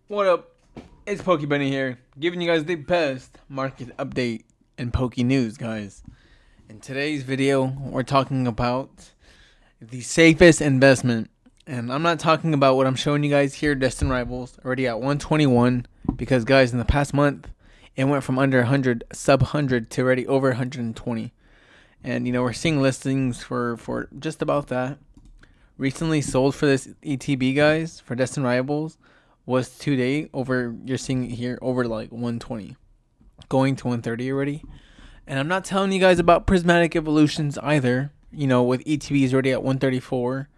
What up? It's Pokebunny here, giving you guys the best market update and Poke news, guys. In today's video, we're talking about the safest investment. And I'm not talking about what I'm showing you guys here, Destin Rivals, already at 121. Because, guys, in the past month, it went from under 100, sub 100, to already over 120. And, we're seeing listings for just about that. Recently sold for this ETB, guys, for Destin Rivals, was today over, you're seeing it here, over like 120, going to 130 already. And I'm not telling you guys about prismatic evolutions either, with ETBs already at 134.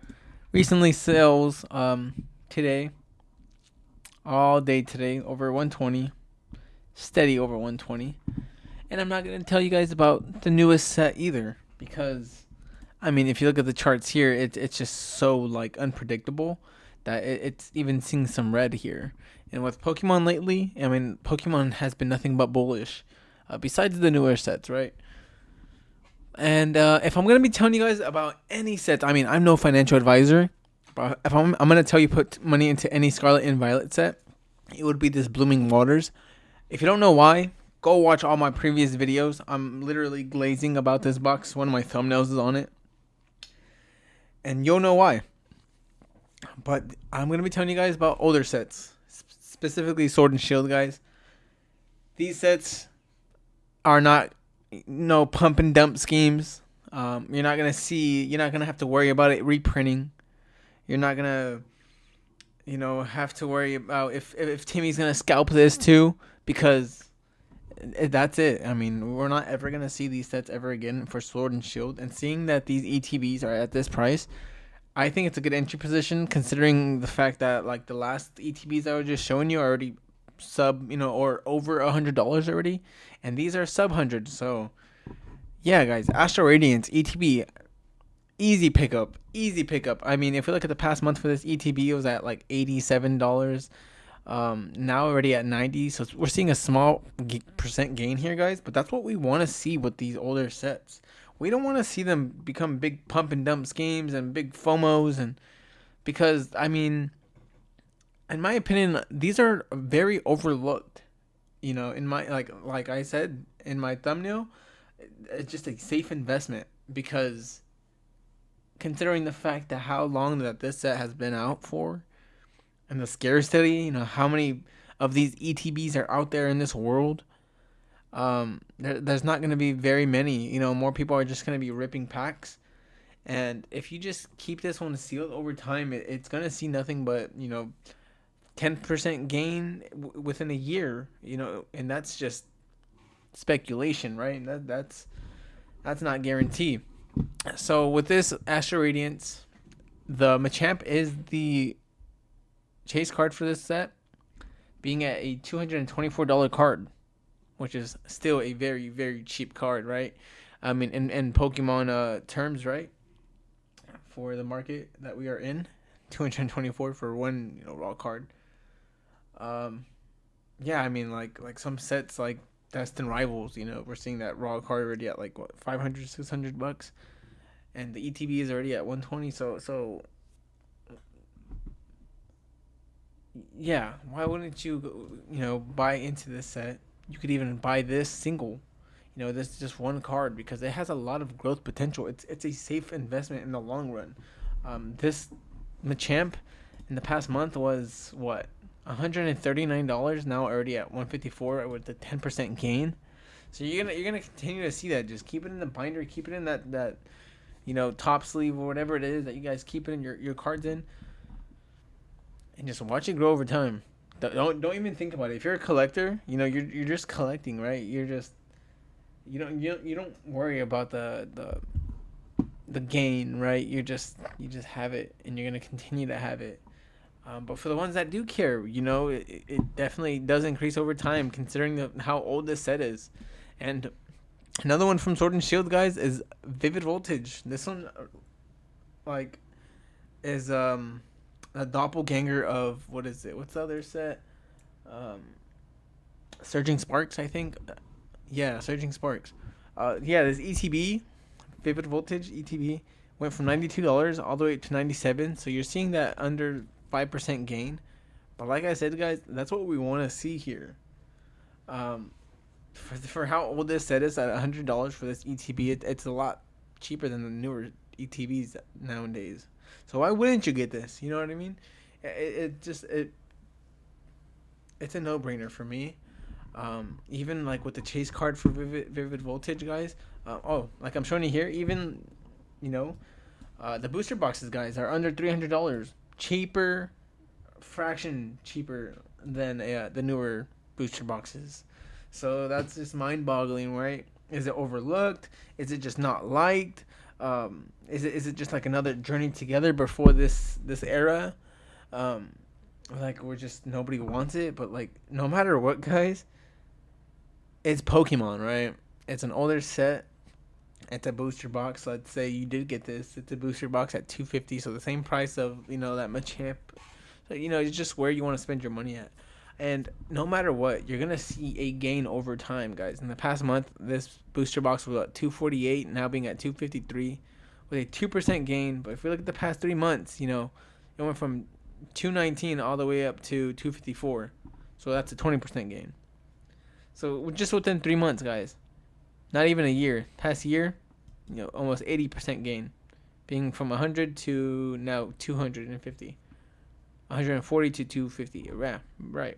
Recently sales today, all day today, over 120, steady over 120. And I'm not going to tell you guys about the newest set either, because if you look at the charts here, it's just so like unpredictable that it's even seeing some red here. And with Pokemon lately, Pokemon has been nothing but bullish, besides the newer sets, right? And if I'm gonna be telling you guys about any sets, I'm no financial advisor, but if I'm gonna tell you put money into any Scarlet and Violet set, it would be this Blooming Waters. If you don't know why, go watch all my previous videos. I'm literally glazing about this box. One of my thumbnails is on it, and you'll know why. But I'm going to be telling you guys about older sets, specifically Sword and Shield, guys. These sets are not no pump and dump schemes. You're not going to have to worry about it reprinting. You're not going to, have to worry about if Timmy's going to scalp this too, because that's it. We're not ever going to see these sets ever again for Sword and Shield. And seeing that these ETBs are at this price, I think it's a good entry position, considering the fact that like the last ETBs I was just showing you are already sub, or over $100 already, and these are sub 100. So yeah, guys, Astral Radiance ETB, easy pickup, easy pickup. If we look at the past month for this ETB, it was at like $87. Now already at 90. So we're seeing a small percent gain here, guys. But that's what we want to see with these older sets. We don't want to see them become big pump and dump schemes and big FOMOs, and because in my opinion, these are very overlooked. In my like I said in my thumbnail, it's just a safe investment, because considering the fact that how long that this set has been out for, and the scarcity, how many of these ETBs are out there in this world. There's not going to be very many. More people are just going to be ripping packs. And if you just keep this one sealed over time, it's going to see nothing but, 10% gain within a year, and that's just speculation, right? That's not guaranteed. So with this Astral Radiance, the Machamp is the chase card for this set, being at a $224 card, which is still a very, very cheap card, right? In Pokemon terms, right? For the market that we are in, 224 for one, raw card. Yeah, like some sets like Destin Rivals, we're seeing that raw card already at like what, 500, $600, and the ETB is already at 120. So yeah, why wouldn't you, buy into this set? You could even buy this single, this is just one card, because it has a lot of growth potential. It's a safe investment in the long run. This Machamp in the past month was what, $139, now already at 154 with the 10% gain. So you're gonna continue to see that. Just keep it in the binder, keep it in that top sleeve or whatever it is that you guys keep it in your cards in, and just watch it grow over time. Don't even think about it. If you're a collector, you're just collecting, right? You're just you don't worry about the gain, right? You just have it, and you're gonna continue to have it. But for the ones that do care, it definitely does increase over time, considering how old this set is. And another one from Sword and Shield, guys, is Vivid Voltage. This one, like, is a doppelganger of, what is it? What's the other set? Surging Sparks, I think. Yeah, Surging Sparks. Yeah, this ETB, Vivid Voltage ETB, went from $92 all the way to $97. So you're seeing that under 5% gain. But like I said, guys, that's what we want to see here. Um, for how old this set is, at $100 for this ETB, it's a lot cheaper than the newer ETBs nowadays. So why wouldn't you get this? You know what I mean? It's a no brainer for me. Even like with the chase card for Vivid Voltage, guys. Like I'm showing you here, even you know, the booster boxes, guys, are under $300, cheaper, fraction cheaper than the newer booster boxes. So that's just mind-boggling, right? Is it overlooked? Is it just not liked? Is it just like another journey together before this era? Um, like we're just nobody wants it, but like no matter what, guys, it's Pokemon, right? It's an older set. It's a booster box. Let's say you did get this. It's a booster box at $250, so the same price of that Machamp. So it's just where you want to spend your money at. And no matter what, you're gonna see a gain over time, guys. In the past month, this booster box was at 248, now being at 253, with a 2% gain. But if we look at the past 3 months, it went from 219 all the way up to 254. So that's a 20% gain. So just within 3 months, guys, not even a year. Past year, almost 80% gain, being from 100 to now 250, 140 to 250. Yeah, right.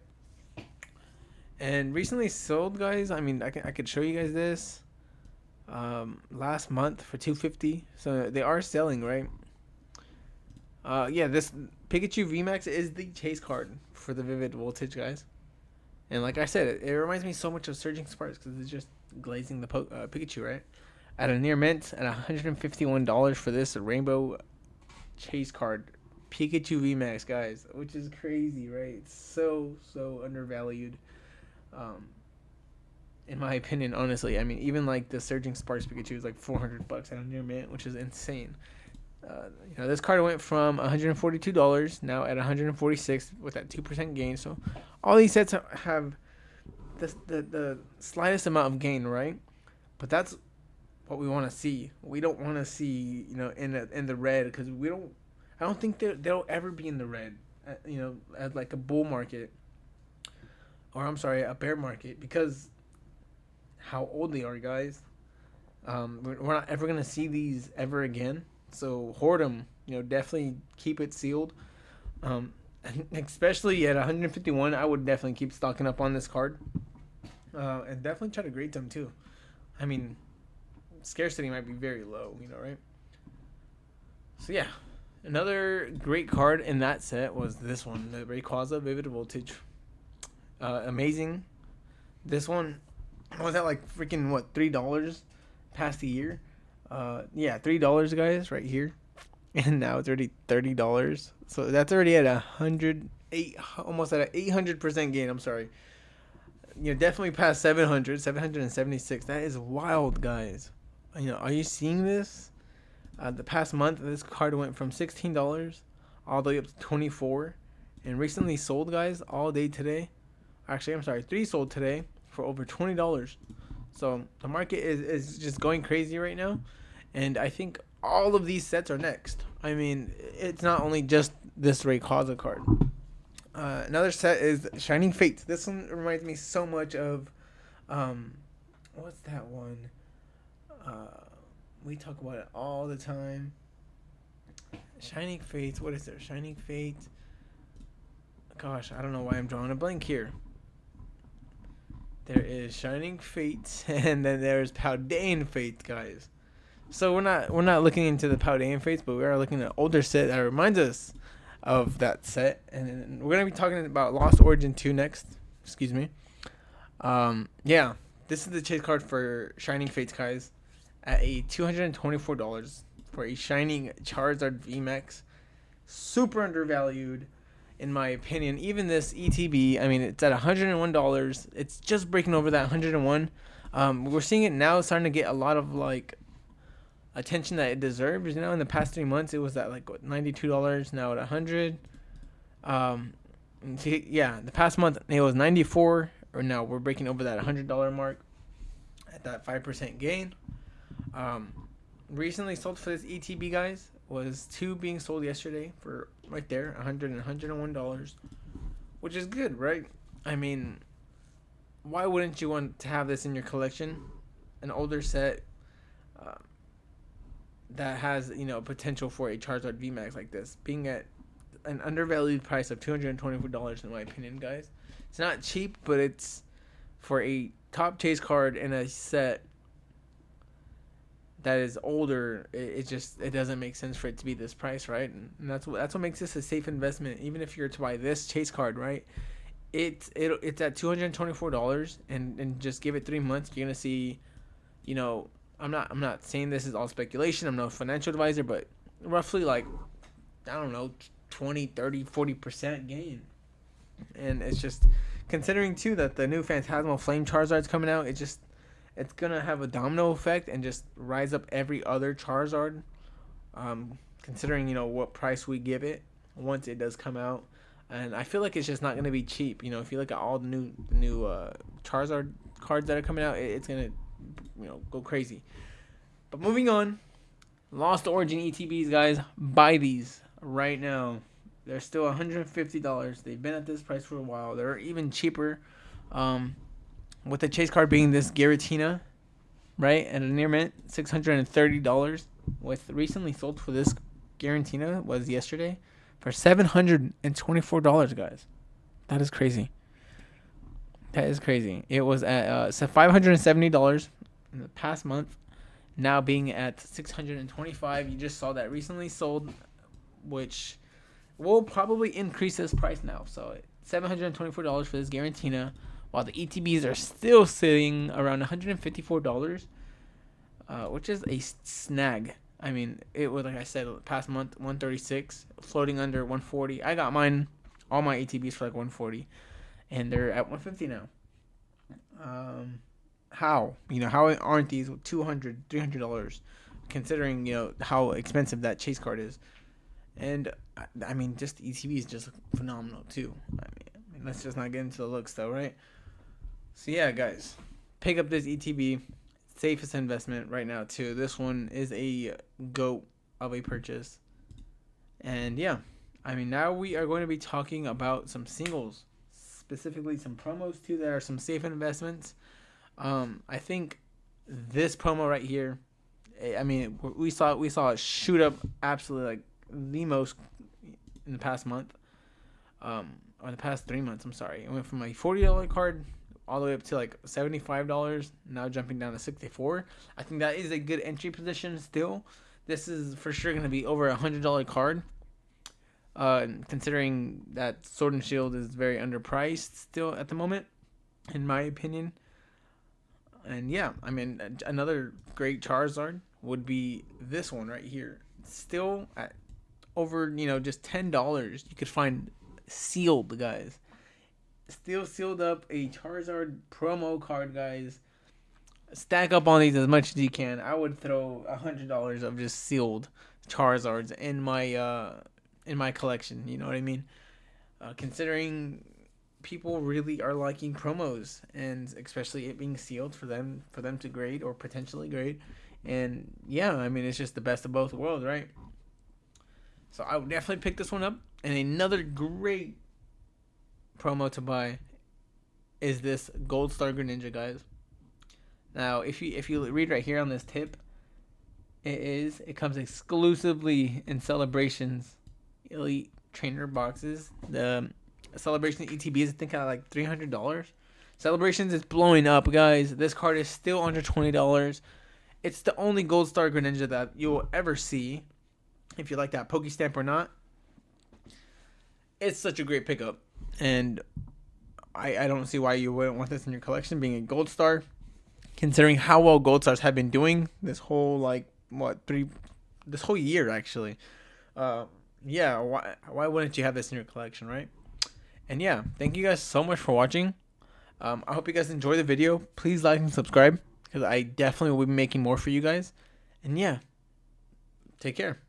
And recently sold, guys. I mean, I could show you guys this. Last month for 250. So they are selling, right? Yeah, this Pikachu VMAX is the chase card for the Vivid Voltage, guys. And like I said, it reminds me so much of Surging Sparks because it's just glazing the Pikachu, right? At a near mint at $151 for this rainbow chase card, Pikachu VMAX, guys, which is crazy, right? It's so undervalued, in my opinion. Honestly, I mean, even like the Surging Sparks Pikachu is like $400 at a near mint, which is insane. This card went from $142 now at $146 with that 2% gain. So all these sets have the slightest amount of gain, right? But that's what we want to see. We don't want to see in the red, because I don't think they'll ever be in the red. At like a bull market, or I'm sorry, a bear market, because how old they are, guys. We're not ever gonna see these ever again. So hoard them. Definitely keep it sealed. Especially at 151, I would definitely keep stocking up on this card. And definitely try to grade them too. I mean, scarcity might be very low, right? So yeah, another great card in that set was this one, the Rayquaza Vivid Voltage. Amazing. This one was at like freaking what, $3 past the year. Yeah, $3, guys, right here, and now it's already $30. So that's already at 108, almost at an 800% gain. I'm sorry. Definitely past 776. That is wild, guys. Are you seeing this? The past month, this card went from $16 all the way up to $24, and recently sold, guys, all day today. Actually, I'm sorry, 3 sold today for over $20. So the market is just going crazy right now, and I think all of these sets are next. I mean, it's not only just this Rayquaza card. Another set is Shining Fates. This one reminds me so much of, what's that one? We talk about it all the time. Shining Fates. What is there? Shining Fates. Gosh, I don't know why I'm drawing a blank here. There is Shining Fates, and then there's Paldean Fates, guys. So we're not looking into the Paldean Fates, but we are looking at an older set that reminds us of that set, and we're gonna be talking about Lost Origin 2 next. Excuse me. Yeah, this is the chase card for Shining Fates, guys, at a $224 for a Shining Charizard VMAX. Super undervalued, in my opinion. Even this ETB, I mean, it's at $101. It's just breaking over that 101. We're seeing it now starting to get a lot of like attention that it deserves. In the past 3 months, it was at like $92. Now at $100. Yeah, the past month it was $94, or now we're breaking over that $100 mark at that 5% gain. Recently sold for this ETB, guys, was 2 being sold yesterday for right there, $100 and $101, which is good, right? I mean, why wouldn't you want to have this in your collection? An older set uh, that has, potential for a Charizard VMAX like this, being at an undervalued price of $224 in my opinion, guys. It's not cheap, but it's for a top chase card in a set that is older. It doesn't make sense for it to be this price, right? And that's what makes this a safe investment. Even if you're to buy this chase card, right? It's at $224, and just give it 3 months. You're gonna see, I'm not saying this is all speculation. I'm no financial advisor, but roughly, like, I don't know, 20, 30, 40% gain. And it's just, considering too that the new Phantasmal Flame Charizard's coming out, it's gonna have a domino effect and just rise up every other Charizard. Considering what price we give it once it does come out, and I feel like it's just not gonna be cheap. If you look at all the new Charizard cards that are coming out, it's gonna go crazy. But moving on, Lost Origin ETBs, guys, buy these right now. They're still $150. They've been at this price for a while. They're even cheaper. With the chase card being this Giratina, right, at a near mint, $630. With recently sold for this Giratina was yesterday for $724, guys. That is crazy. That is crazy. It was at $570 in the past month, now being at $625. You just saw that recently sold, which will probably increase this price now. So $724 for this Giratina, while the ETBs are still sitting around $154, which is a snag. I mean, it was, like I said, past month 136, floating under 140. I got mine, all my ETBs for like 140, and they're at 150 now. How aren't these $200, $300, considering how expensive that chase card is? And I mean, just ETB is just phenomenal too. I mean, let's just not get into the looks though, right? So yeah, guys, pick up this ETB, safest investment right now too. This one is a goat of a purchase. And yeah, I mean, now we are going to be talking about some singles, specifically some promos too that are some safe investments. I think this promo right here, I mean, we saw it shoot up absolutely like the most in the past month, or the past 3 months. I'm sorry, it went from a $40 card all the way up to like $75, now jumping down to $64. I think that is a good entry position still. This is for sure going to be over $100 card, considering that Sword and Shield is very underpriced still at the moment, in my opinion. And yeah, I mean, another great Charizard would be this one right here. Still at over, just $10, you could find sealed, guys. Still sealed up a Charizard promo card, guys. Stack up on these as much as you can. I would throw $100 of just sealed Charizards in my collection. You know what I mean? Considering people really are liking promos, and especially it being sealed for them to grade or potentially grade. And yeah, I mean, it's just the best of both worlds, right? So I would definitely pick this one up. And another great promo to buy is this Gold Star Greninja, guys. Now, if you read right here on this tip, it comes exclusively in Celebrations Elite Trainer boxes. The Celebration ETB is, I think, at like $300. Celebrations is blowing up, guys. This card is still under $20. It's the only Gold Star Greninja that you'll ever see, if you like that Pokestamp or not. It's such a great pickup, and I don't see why you wouldn't want this in your collection, being a Gold Star, considering how well Gold Stars have been doing this whole this whole year actually. Yeah, why wouldn't you have this in your collection, right? And yeah, thank you guys so much for watching. I hope you guys enjoy the video. Please like and subscribe, because I definitely will be making more for you guys. And yeah, take care.